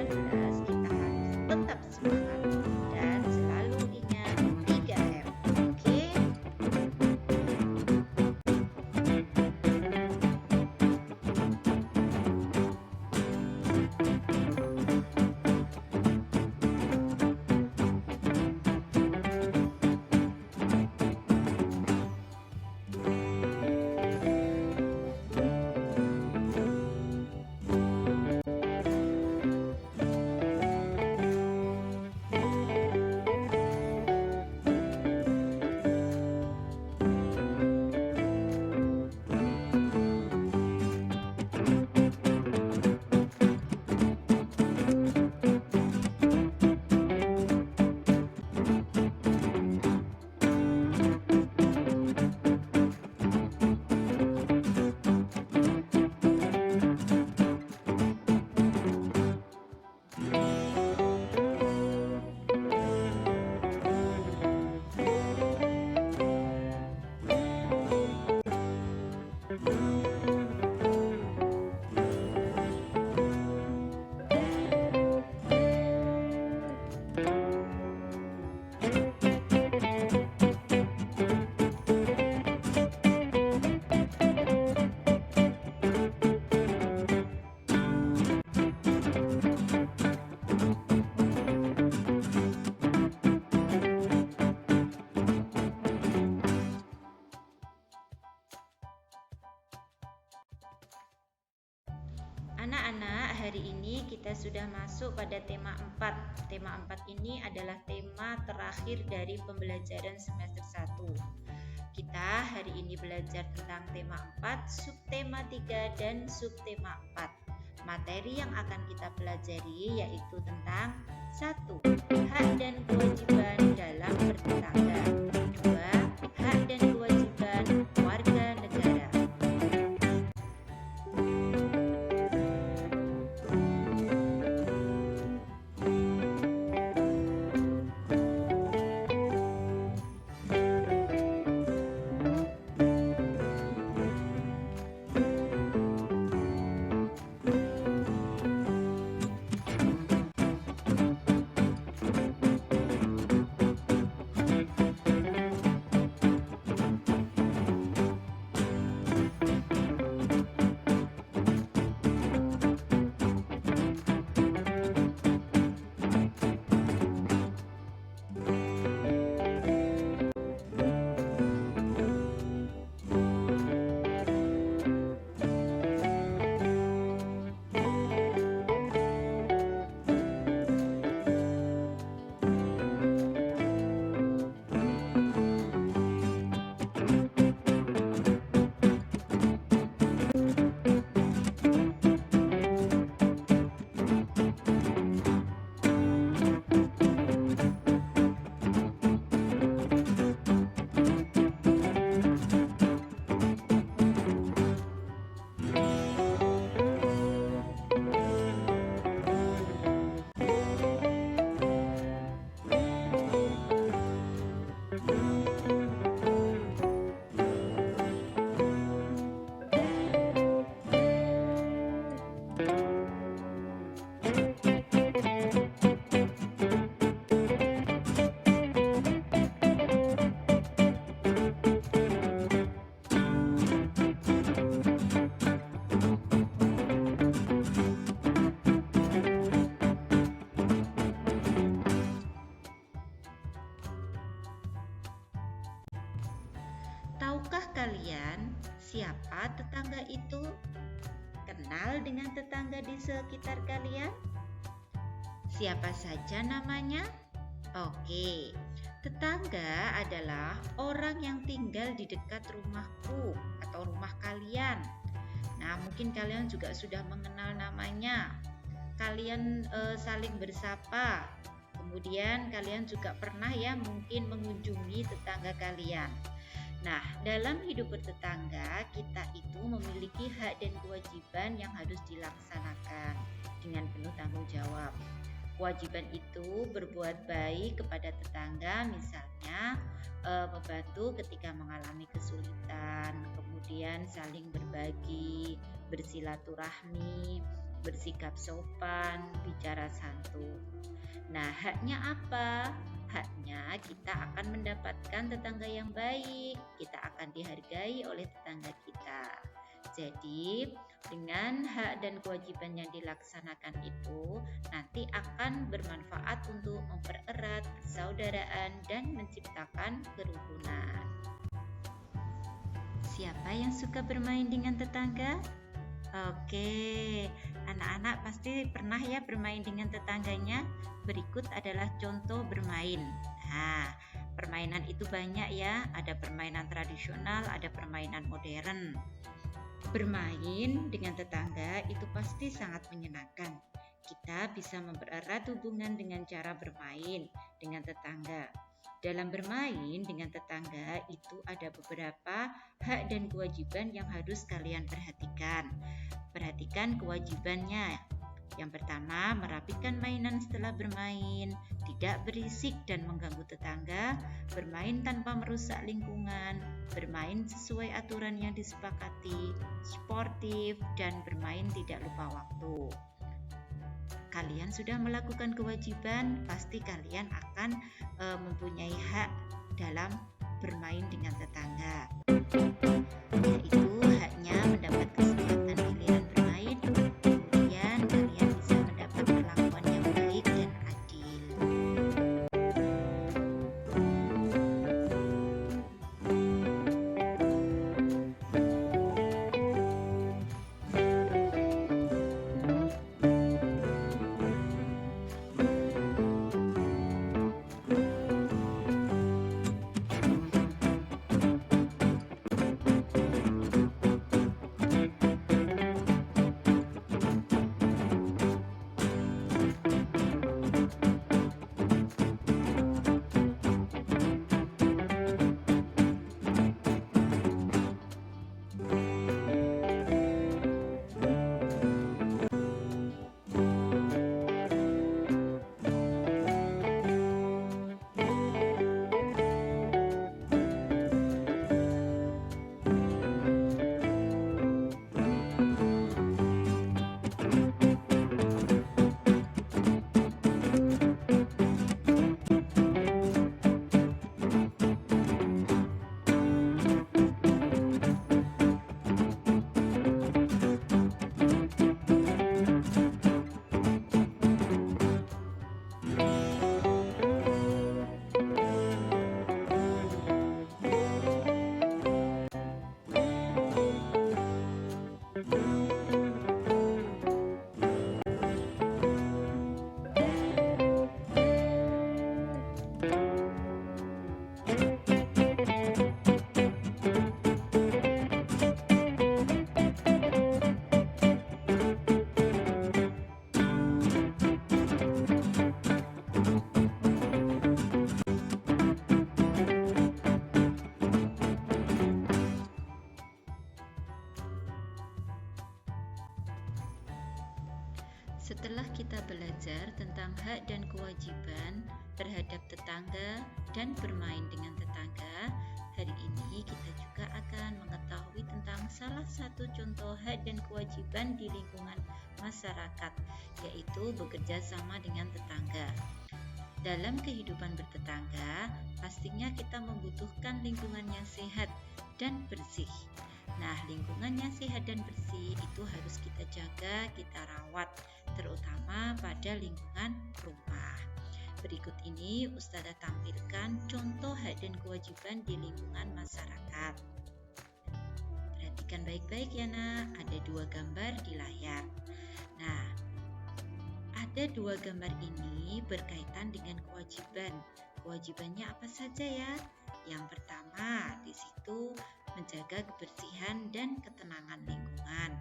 kita harus tetap semangat dan selalu ingat 3M. Oke? Anak-anak, hari ini kita sudah masuk pada tema 4. Tema 4 ini adalah tema terakhir dari pembelajaran semester 1. Kita hari ini belajar tentang tema 4, subtema 3, dan subtema 4. Materi yang akan kita pelajari yaitu tentang 1. Hak dan kewajiban dalam bertetangga. 2. Hak dan kewajiban warga negara. Tahukah kalian siapa tetangga itu? Kenal dengan tetangga di sekitar kalian? Siapa saja namanya? Oke, tetangga adalah orang yang tinggal di dekat rumahku atau rumah kalian. Nah, mungkin kalian juga sudah mengenal namanya. Kalian saling bersapa. Kemudian kalian juga pernah ya mungkin mengunjungi tetangga kalian. Nah, dalam hidup bertetangga, kita itu memiliki hak dan kewajiban yang harus dilaksanakan dengan penuh tanggung jawab. Kewajiban itu berbuat baik kepada tetangga, misalnya membantu ketika mengalami kesulitan, kemudian saling berbagi, bersilaturahmi, bersikap sopan, bicara santun. Nah, haknya apa? Haknya kita akan mendapatkan tetangga yang baik, kita akan dihargai oleh tetangga kita. Jadi, dengan hak dan kewajiban yang dilaksanakan itu nanti akan bermanfaat untuk mempererat persaudaraan dan menciptakan kerukunan. Siapa yang suka bermain dengan tetangga? Oke, anak-anak pasti pernah ya bermain dengan tetangganya. Berikut adalah contoh bermain. Nah, permainan itu banyak ya. Ada permainan tradisional, ada permainan modern. Bermain dengan tetangga itu pasti sangat menyenangkan. Kita bisa mempererat hubungan dengan cara bermain dengan tetangga. Dalam bermain dengan tetangga itu ada beberapa hak dan kewajiban yang harus kalian perhatikan. Perhatikan kewajibannya. Yang pertama, merapikan mainan setelah bermain, tidak berisik dan mengganggu tetangga, bermain tanpa merusak lingkungan, bermain sesuai aturan yang disepakati, sportif, dan bermain tidak lupa waktu. Kalian sudah melakukan kewajiban, pasti kalian akan mempunyai hak dalam bermain dengan tetangga, yaitu haknya mendapat kesempatan giliran bermain, kemudian kalian bisa mendapat perlakuan yang baik dan adil. Setelah kita belajar tentang hak dan kewajiban terhadap tetangga dan bermain dengan tetangga, hari ini kita juga akan mengetahui tentang salah satu contoh hak dan kewajiban di lingkungan masyarakat, yaitu bekerja sama dengan tetangga. Dalam kehidupan bertetangga, pastinya kita membutuhkan lingkungan yang sehat dan bersih. Nah, lingkungan yang sehat dan bersih itu harus kita jaga, kita rawat, terutama pada lingkungan rumah. Berikut ini Ustazah tampilkan contoh hak dan kewajiban di lingkungan masyarakat. Perhatikan baik-baik ya nak, ada 2 gambar di layar. Nah, ada 2 gambar ini berkaitan dengan kewajiban. Kewajibannya apa saja ya? Yang pertama, di situ menjaga kebersihan dan ketenangan lingkungan.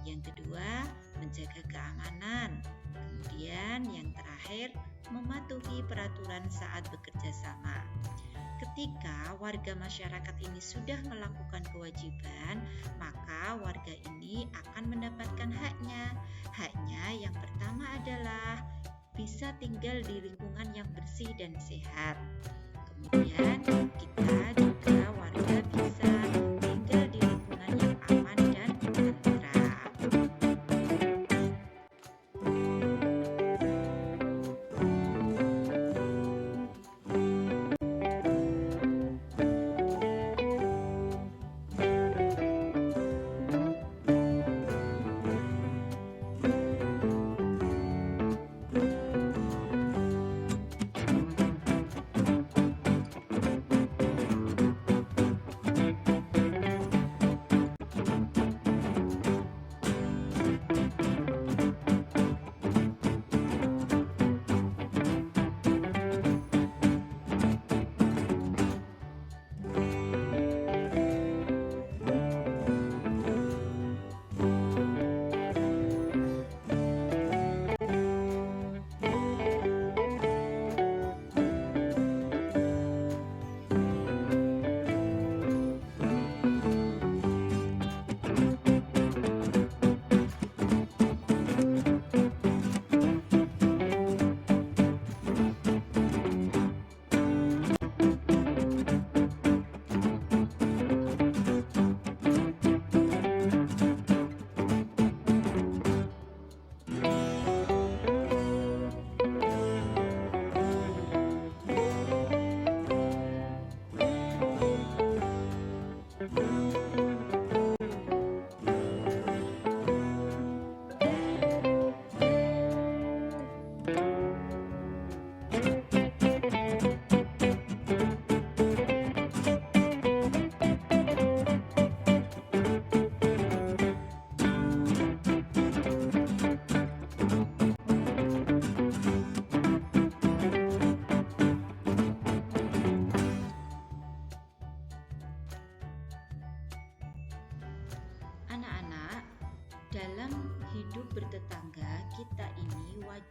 Yang kedua, menjaga keamanan. Kemudian yang terakhir, mematuhi peraturan saat bekerja sama. Ketika warga masyarakat ini sudah melakukan kewajiban, maka warga ini akan mendapatkan haknya. Haknya yang pertama adalah bisa tinggal di lingkungan yang bersih dan sehat. Kemudian kita juga warga bisa tinggal di lingkungan yang aman dan tentram.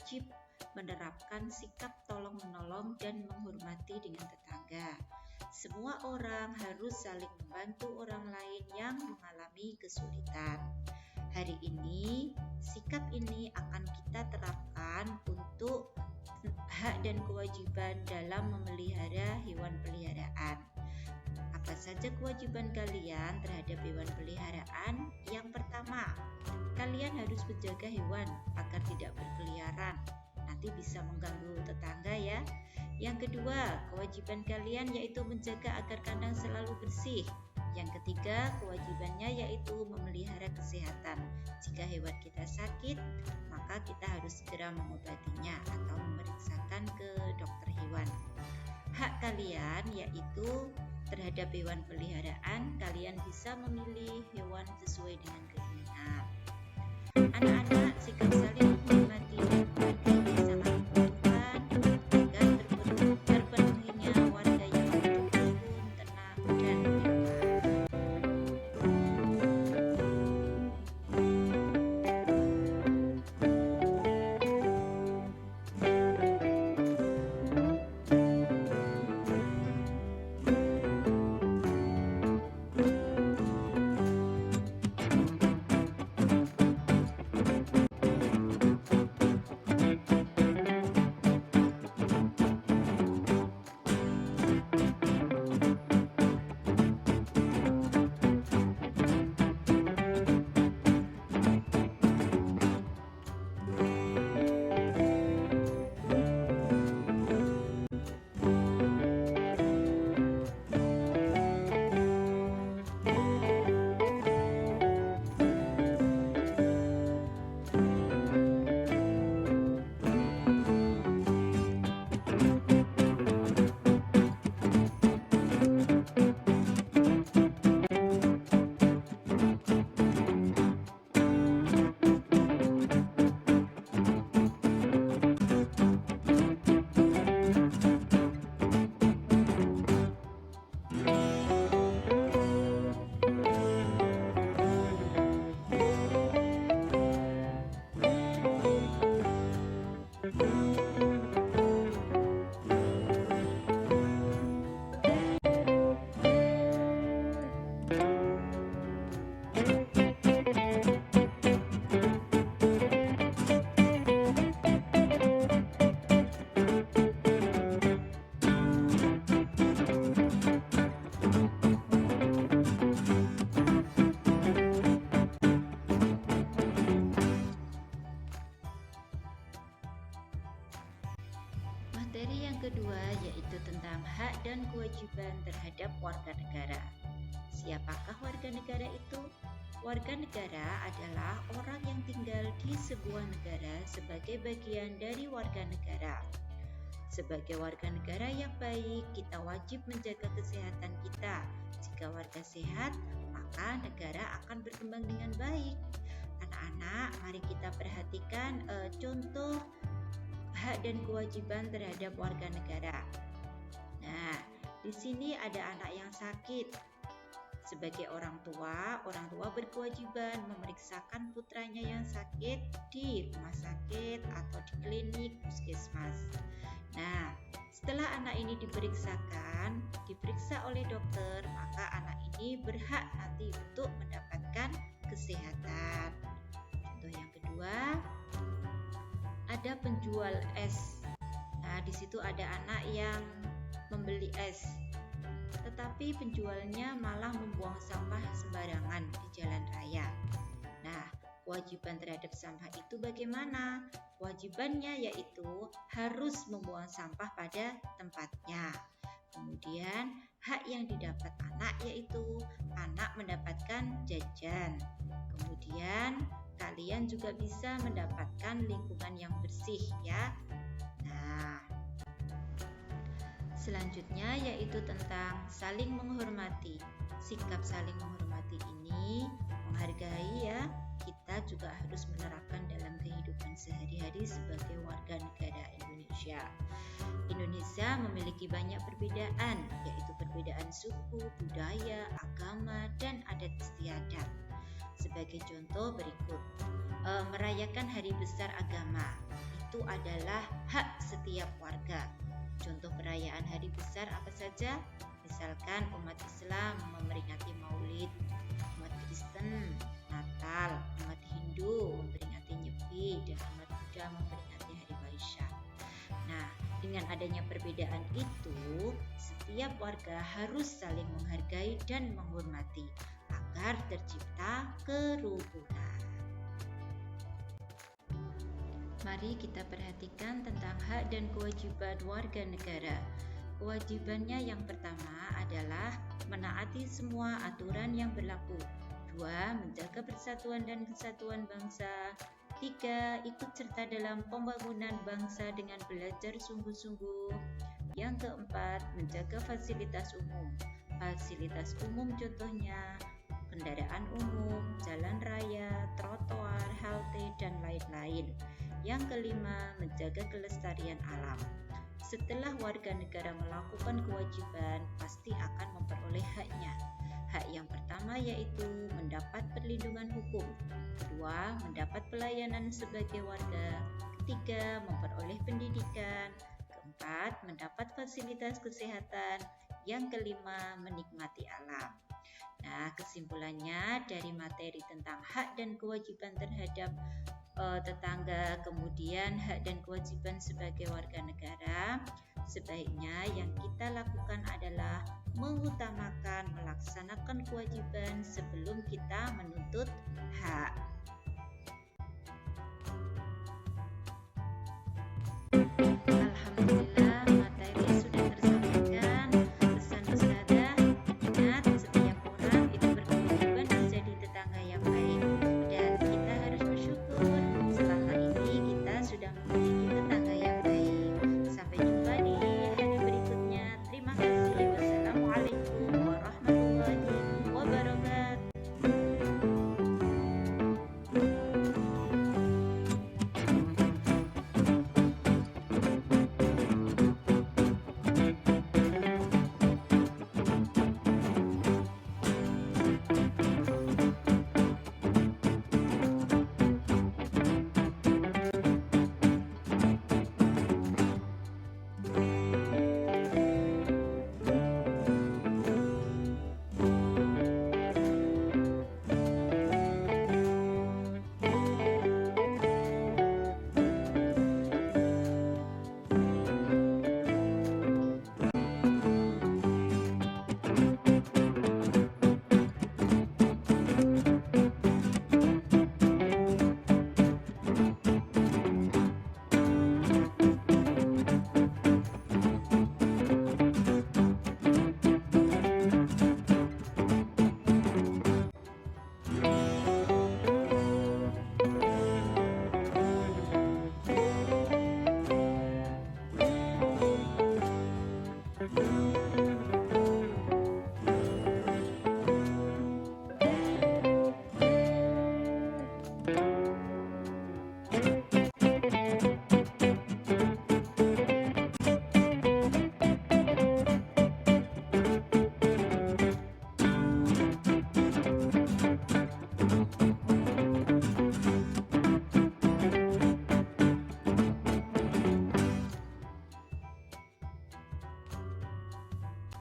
wajib menerapkan sikap tolong-menolong dan menghormati dengan tetangga. Semua orang harus saling membantu orang lain yang mengalami kesulitan. Hari ini, sikap ini akan kita terapkan untuk hak dan kewajiban dalam memelihara hewan peliharaan. Apa saja kewajiban kalian terhadap hewan peliharaan? Yang pertama, kalian harus menjaga hewan agar tidak berkeliaran. Nanti bisa mengganggu tetangga ya. Yang kedua, kewajiban kalian yaitu menjaga agar kandang selalu bersih. Yang ketiga, kewajibannya yaitu memelihara kesehatan. Jika hewan kita sakit, maka kita harus segera mengobatinya atau memeriksakan ke dokter hewan. Hak kalian yaitu terhadap hewan peliharaan, kalian bisa memilih hewan sesuai dengan keinginan. Anak-anak, sikap saling menghormati dan menghargai sangat membutuhkan agar terpenuhinya warga yang hidup rukun, tenang, dan nyaman. Materi yang kedua yaitu tentang hak dan kewajiban terhadap warga negara. Siapakah warga negara itu? Warga negara adalah orang yang tinggal di sebuah negara sebagai bagian dari warga negara. Sebagai warga negara yang baik, kita wajib menjaga kesehatan kita. Jika warga sehat, maka negara akan berkembang dengan baik. Anak-anak, mari kita perhatikan contoh hak dan kewajiban terhadap warga negara. Nah, di sini ada anak yang sakit. Sebagai orang tua berkewajiban memeriksakan putranya yang sakit di rumah sakit atau di klinik puskesmas. Nah, setelah anak ini diperiksa oleh dokter, maka anak ini berhak nanti untuk mendapatkan kesehatan. Contoh yang kedua, ada penjual es. Nah, di situ ada anak yang membeli es, tetapi penjualnya malah membuang sampah sembarangan di jalan raya. Nah, kewajiban terhadap sampah itu bagaimana? Kewajibannya yaitu harus membuang sampah pada tempatnya. Kemudian, hak yang didapat anak yaitu anak mendapatkan jajan. Kemudian, kalian juga bisa mendapatkan lingkungan yang bersih ya. Nah, selanjutnya yaitu tentang saling menghormati. Sikap saling menghormati ini menghargai ya, kita juga harus menerapkan dalam kehidupan sehari-hari sebagai warga negara Indonesia. Indonesia memiliki banyak perbedaan, yaitu perbedaan suku, budaya, agama, dan adat istiadat. Sebagai contoh berikut, merayakan hari besar agama. itu adalah hak setiap warga. Contoh perayaan hari besar apa saja? Misalkan umat Islam memperingati Maulid, umat Kristen Natal, umat Hindu memperingati Nyepi, dan umat Buddha memperingati Hari Waisyah. Nah, dengan adanya perbedaan itu, setiap warga harus saling menghargai dan menghormati agar tercipta kerukunan. Mari kita perhatikan tentang hak dan kewajiban warga negara. Kewajibannya yang pertama adalah menaati semua aturan yang berlaku. 2. Menjaga persatuan dan kesatuan bangsa. 3. Ikut serta dalam pembangunan bangsa dengan belajar sungguh-sungguh. Yang keempat, menjaga fasilitas umum. Fasilitas umum contohnya kendaraan umum, jalan raya, trotoar, halte, dan lain-lain. Yang kelima, menjaga kelestarian alam. Setelah warga negara melakukan kewajiban, pasti akan memperoleh haknya. Hak yang pertama yaitu mendapat perlindungan hukum. Kedua, mendapat pelayanan sebagai warga. Ketiga, memperoleh pendidikan. Keempat, mendapat fasilitas kesehatan. Yang kelima, menikmati alam. Nah, kesimpulannya dari materi tentang hak dan kewajiban terhadap tetangga, kemudian hak dan kewajiban sebagai warga negara, sebaiknya yang kita lakukan adalah mengutamakan melaksanakan kewajiban sebelum kita menuntut hak. Alhamdulillah, materi sudah tersampaikan. Pesan Ustazah, ingat setiap orang itu berkewajiban menjadi tetangga yang baik, dan kita harus bersyukur selama ini kita sudah memiliki tetangga yang baik. Sampai jumpa di hari berikutnya. Terima kasih. Wassalamualaikum warahmatullahi wabarakatuh.